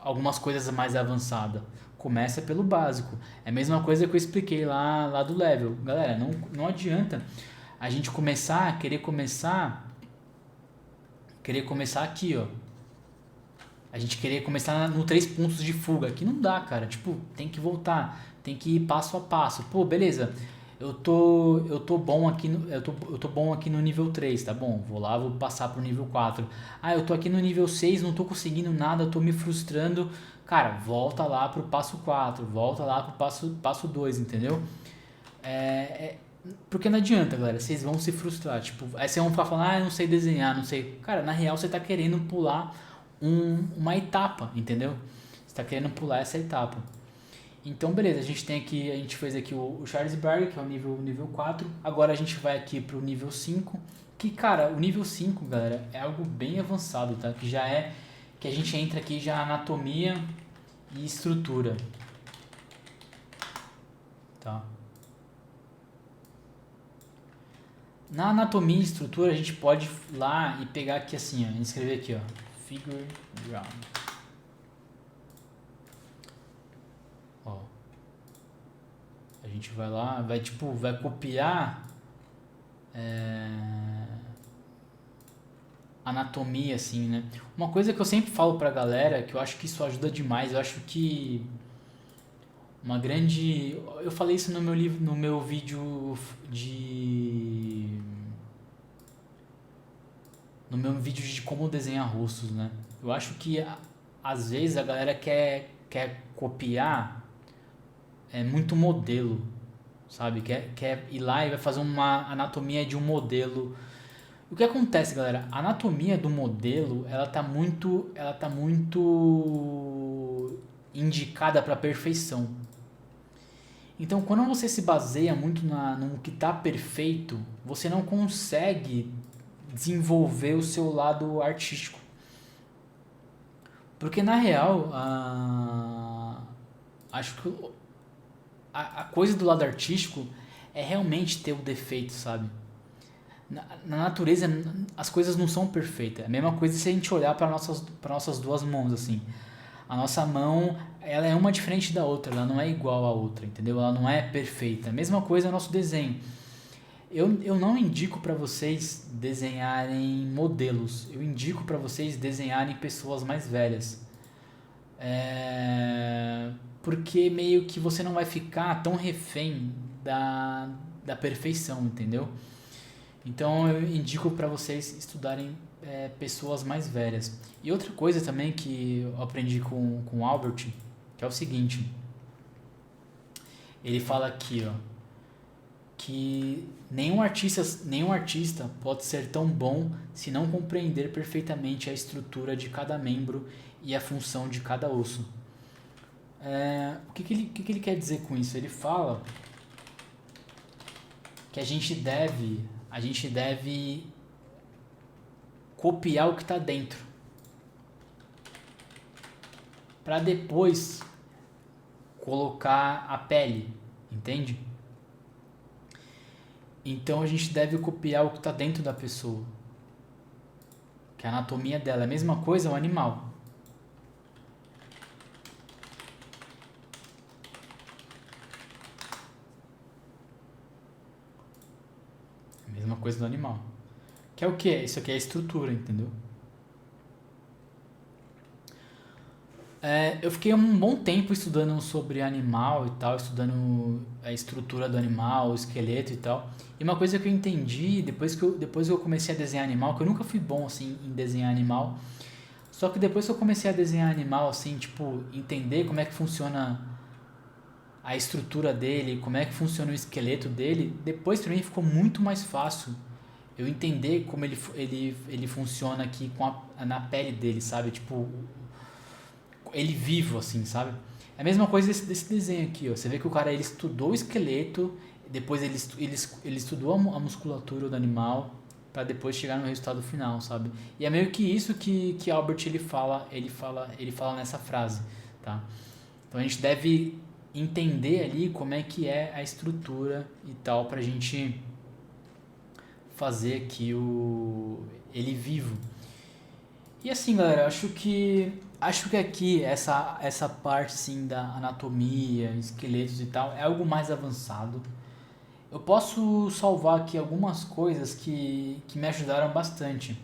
algumas coisas mais avançadas. Começa pelo básico. É a mesma coisa que eu expliquei lá do level. Galera, não adianta a gente querer começar aqui, ó. A gente querer começar no 3 pontos de fuga. Aqui não dá, cara. Tipo, tem que voltar. Tem que ir passo a passo. Pô, beleza. Eu tô bom aqui eu tô bom aqui no nível 3, tá bom? Vou lá, vou passar pro nível 4. Ah, eu tô aqui no nível 6, não tô conseguindo nada, eu tô me frustrando. Cara, volta lá pro passo 4, volta lá pro passo 2, entendeu? Porque não adianta, galera, vocês vão se frustrar. Tipo, aí vocês vão ficar falando, ah, eu não sei desenhar, não sei. Cara, na real você tá querendo pular uma etapa, entendeu? Você tá querendo pular essa etapa. Então, beleza, a gente fez aqui o Charles Berg, que é o nível 4. Agora a gente vai aqui pro nível 5. Que, cara, o nível 5, galera, é algo bem avançado, tá? Que a gente entra aqui já anatomia e estrutura, tá? Na anatomia e estrutura a gente pode ir lá e pegar aqui assim, ó, escrever aqui, ó, figure ground. Ó, a gente vai lá, vai copiar anatomia assim, né? Uma coisa que eu sempre falo pra galera, que eu acho que isso ajuda demais, eu acho que uma grande, eu falei isso no meu livro, no meu vídeo de no meu vídeo de como desenhar rostos, né? Eu acho que às vezes a galera quer copiar muito modelo, sabe? Quer ir lá e vai fazer uma anatomia de um modelo. O que acontece, galera? A anatomia do modelo, ela tá muito indicada para perfeição. Então, quando você se baseia muito no que está perfeito, você não consegue desenvolver o seu lado artístico. Porque na real, acho que a coisa do lado artístico é realmente ter o defeito, sabe? Na natureza as coisas não são perfeitas. É a mesma coisa se a gente olhar para nossas duas mãos assim. A nossa mão, ela é uma diferente da outra, ela não é igual à outra, entendeu? Ela não é perfeita. A mesma coisa é o nosso desenho. Eu não indico para vocês desenharem modelos. Eu indico para vocês desenharem pessoas mais velhas. Porque meio que você não vai ficar tão refém da perfeição, entendeu? Então eu indico para vocês estudarem pessoas mais velhas. E outra coisa também que eu aprendi com o Albert, que é o seguinte, ele fala aqui, ó, que nenhum artista pode ser tão bom se não compreender perfeitamente a estrutura de cada membro e a função de cada osso. O que ele quer dizer com isso? Ele fala que a gente deve copiar o que está dentro para depois colocar a pele, entende? Então a gente deve copiar o que está dentro da pessoa, que é a anatomia dela. É a mesma coisa o animal. É a mesma coisa do animal. Que é o que? Isso aqui é a estrutura, entendeu? Eu fiquei um bom tempo estudando sobre animal e tal, estudando a estrutura do animal, o esqueleto e tal. E uma coisa que eu entendi depois que eu comecei a desenhar animal, que eu nunca fui bom assim em desenhar animal, só que depois que eu comecei a desenhar animal assim, tipo, entender como é que funciona a estrutura dele, como é que funciona o esqueleto dele, depois pra mim ficou muito mais fácil eu entender como ele funciona aqui na pele dele, sabe? Tipo, ele vivo, assim, sabe? É a mesma coisa desse desenho aqui, ó. Você vê que o cara ele estudou o esqueleto, depois ele estudou a musculatura do animal para depois chegar no resultado final, sabe? E é meio que isso que Albert ele fala nessa frase, tá? Então a gente deve entender ali como é que é a estrutura e tal pra gente fazer aqui ele vivo. E assim, galera, acho que aqui essa parte sim da anatomia, esqueletos e tal é algo mais avançado. Eu posso salvar aqui algumas coisas que me ajudaram bastante.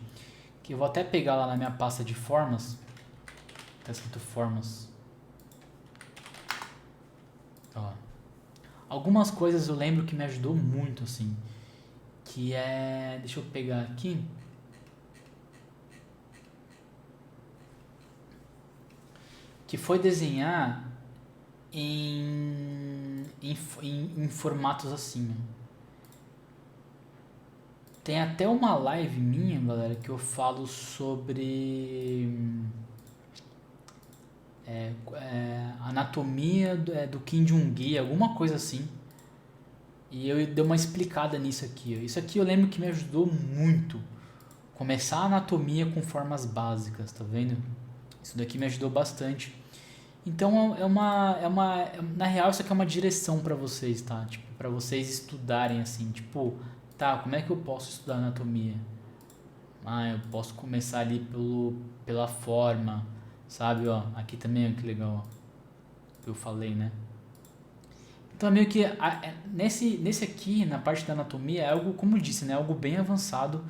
Que eu vou até pegar lá na minha pasta de formas. Tá escrito formas. Ó. Algumas coisas eu lembro que me ajudou muito, assim. Que é. Deixa eu pegar aqui. Que foi desenhar em formatos assim. Tem até uma live minha, galera, que eu falo sobre anatomia do Kim Jong-gi, alguma coisa assim. E eu dei uma explicada nisso aqui. Ó. Isso aqui eu lembro que me ajudou muito. Começar a anatomia com formas básicas, tá vendo? Isso daqui me ajudou bastante. Então na real isso aqui é uma direção pra vocês, tá? Tipo, para vocês estudarem assim, tipo, tá, como é que eu posso estudar anatomia? Ah, eu posso começar ali pela forma, sabe, ó, aqui também, ó, que legal, ó, que eu falei, né? Então, meio que nesse aqui, na parte da anatomia, é algo, como eu disse, né? Algo bem avançado.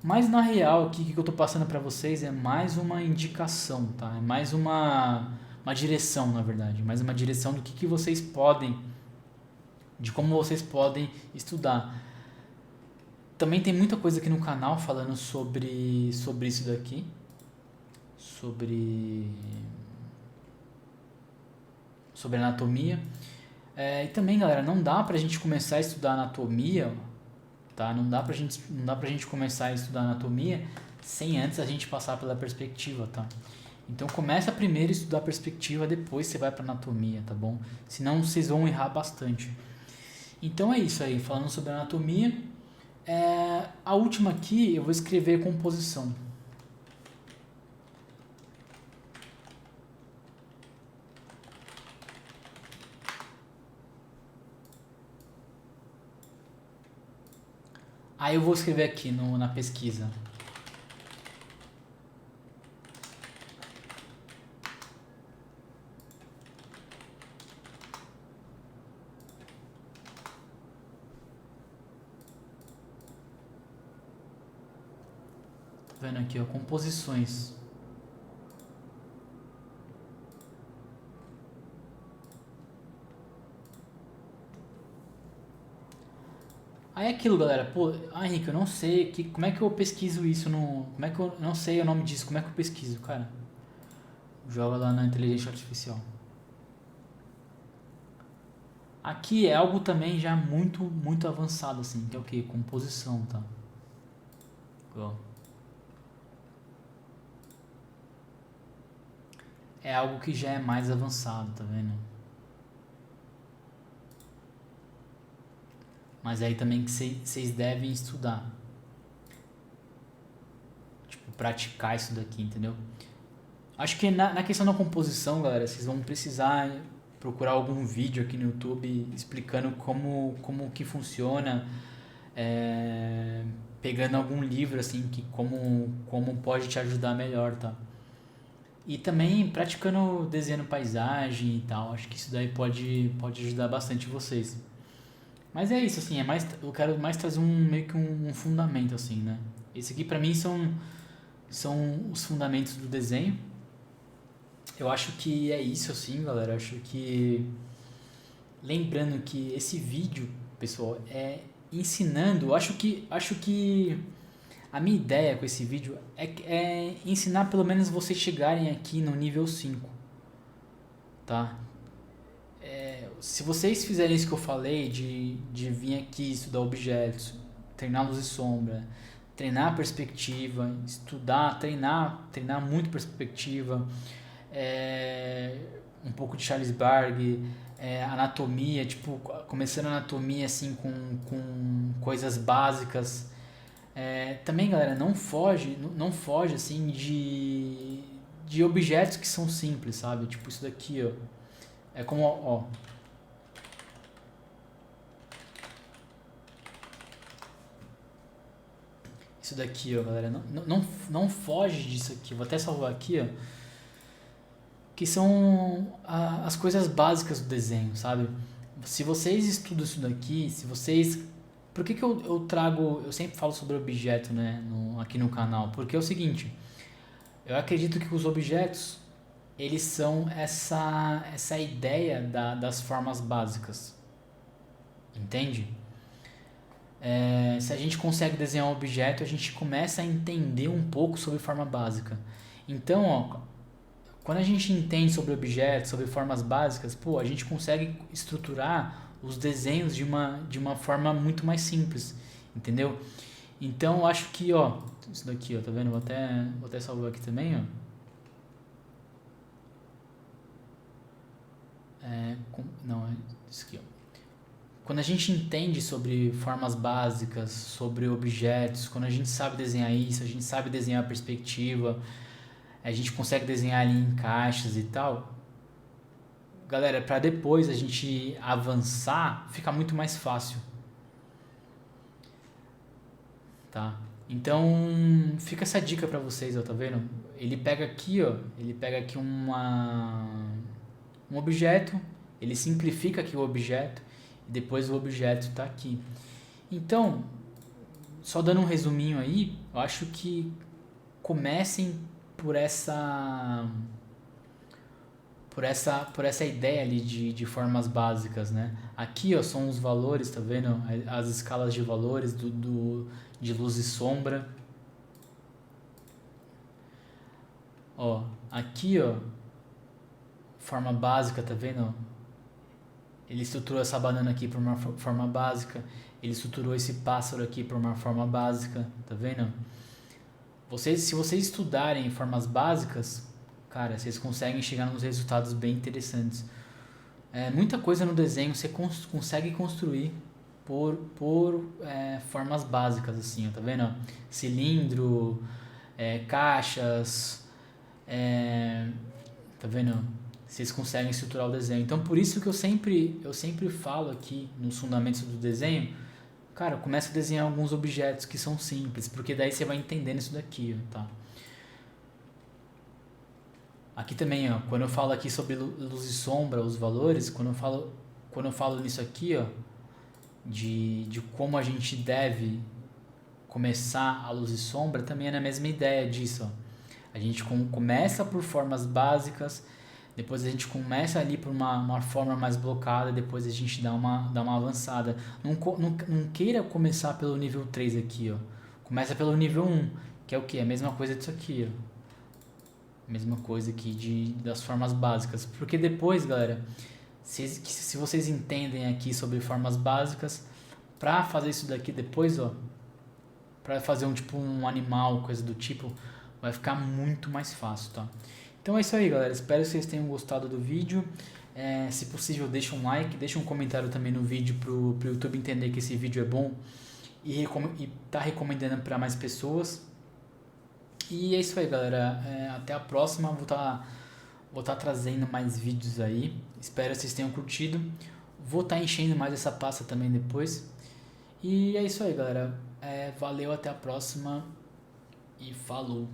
Mas na real, aqui, o que eu tô passando para vocês é mais uma indicação, tá? É mais uma direção, na verdade. Mais uma direção do que vocês podem, de como vocês podem estudar. Também tem muita coisa aqui no canal falando sobre isso daqui. Sobre anatomia. E também, galera, não dá pra gente começar a estudar anatomia, tá? Não dá pra gente começar a estudar anatomia sem antes a gente passar pela perspectiva, tá? Então começa primeiro a estudar a perspectiva, depois você vai pra anatomia, tá bom? Senão vocês vão errar bastante. Então é isso aí, falando sobre anatomia. A última aqui eu vou escrever composição. Aí eu vou escrever aqui na pesquisa. Tá vendo aqui, ó, composições. Aí é aquilo, galera. Pô, Henrique, eu não sei como é que eu pesquiso isso no. Como é que eu não sei o nome disso? Como é que eu pesquiso, cara? Joga lá na inteligência artificial. Aqui é algo também já muito, muito avançado, assim, que é o que? Composição, tá? Ó. É algo que já é mais avançado, tá vendo? Mas aí também que vocês devem estudar. Tipo, praticar isso daqui, entendeu? Acho que na questão da composição, galera, vocês vão precisar procurar algum vídeo aqui no YouTube explicando como que funciona, pegando algum livro assim que como pode te ajudar melhor, tá? E também praticando desenho paisagem e tal. Acho que isso daí pode ajudar bastante vocês. Mas é isso, assim, eu quero mais trazer meio que um fundamento, assim, né? Esse aqui pra mim são os fundamentos do desenho. Eu acho que é isso, assim, galera. Eu acho que. Lembrando que esse vídeo, pessoal, é ensinando. Eu acho que a minha ideia com esse vídeo é ensinar pelo menos vocês chegarem aqui no nível 5, tá? Se vocês fizerem isso que eu falei, de vir aqui estudar objetos, treinar luz e sombra, treinar perspectiva, estudar, treinar muito perspectiva, um pouco de Charles Bargue, anatomia, tipo, começando a anatomia assim com coisas básicas. Também, galera, não foge assim de objetos que são simples, sabe? Tipo isso daqui, ó. É como, ó, isso daqui, ó, galera. Não foge disso aqui. Vou até salvar aqui, ó. Que são as coisas básicas do desenho, sabe? Se vocês estudam isso daqui, se vocês... Por que eu trago... Eu sempre falo sobre objeto, né? Aqui no canal. Porque é o seguinte... Eu acredito que os objetos, eles são essa ideia das formas básicas. Entende? Se a gente consegue desenhar um objeto, a gente começa a entender um pouco sobre forma básica. Então, ó, quando a gente entende sobre objetos, sobre formas básicas, pô, a gente consegue estruturar os desenhos de uma forma muito mais simples, entendeu? Então, eu acho que, ó, isso daqui, ó, tá vendo? Vou até salvar aqui também, ó. Não, é isso aqui, ó. Quando a gente entende sobre formas básicas, sobre objetos, quando a gente sabe desenhar isso, a gente sabe desenhar a perspectiva, a gente consegue desenhar ali em caixas e tal. Galera, para depois a gente avançar, fica muito mais fácil, tá? Então, fica essa dica para vocês, ó, tá vendo? Ele pega aqui, ó, ele pega aqui um objeto, ele simplifica aqui o objeto e depois o objeto está aqui. Então, só dando um resuminho aí, eu acho que comecem por essa por essa ideia ali de formas básicas, né? Aqui, ó, são os valores, tá vendo? As escalas de valores de luz e sombra. Ó, aqui, ó, forma básica, tá vendo? Ele estruturou essa banana aqui por uma forma básica. Ele estruturou esse pássaro aqui por uma forma básica, tá vendo? Se vocês estudarem formas básicas, cara, vocês conseguem chegar nos resultados bem interessantes. Muita coisa no desenho você consegue construir por formas básicas, assim, ó, tá vendo? Cilindro, caixas, tá vendo? Vocês conseguem estruturar o desenho. Então, por isso que eu sempre falo aqui nos fundamentos do desenho, cara, começa a desenhar alguns objetos que são simples, porque daí você vai entendendo isso daqui, ó, tá? Aqui também, ó, quando eu falo aqui sobre luz e sombra, os valores, quando eu falo nisso aqui, ó, de como a gente deve começar a luz e sombra, também é na mesma ideia disso, ó. A gente começa por formas básicas, depois a gente começa ali por uma forma mais blocada, depois a gente dá uma avançada. Não queira começar pelo nível 3 aqui, ó. Começa pelo nível 1, que é o que? A mesma coisa disso aqui, ó. Mesma coisa aqui das formas básicas. Porque depois, galera, se vocês entendem aqui sobre formas básicas, pra fazer isso daqui depois, ó, pra fazer um animal, coisa do tipo, vai ficar muito mais fácil, tá? Então é isso aí, galera. Espero que vocês tenham gostado do vídeo. Se possível, deixa um like, deixa um comentário também no vídeo pro YouTube entender que esse vídeo é bom e tá recomendando para mais pessoas. E é isso aí, galera. Até a próxima. Vou tá trazendo mais vídeos aí. Espero que vocês tenham curtido. Vou estar enchendo mais essa pasta também depois. E é isso aí, galera. Valeu, até a próxima. E falou.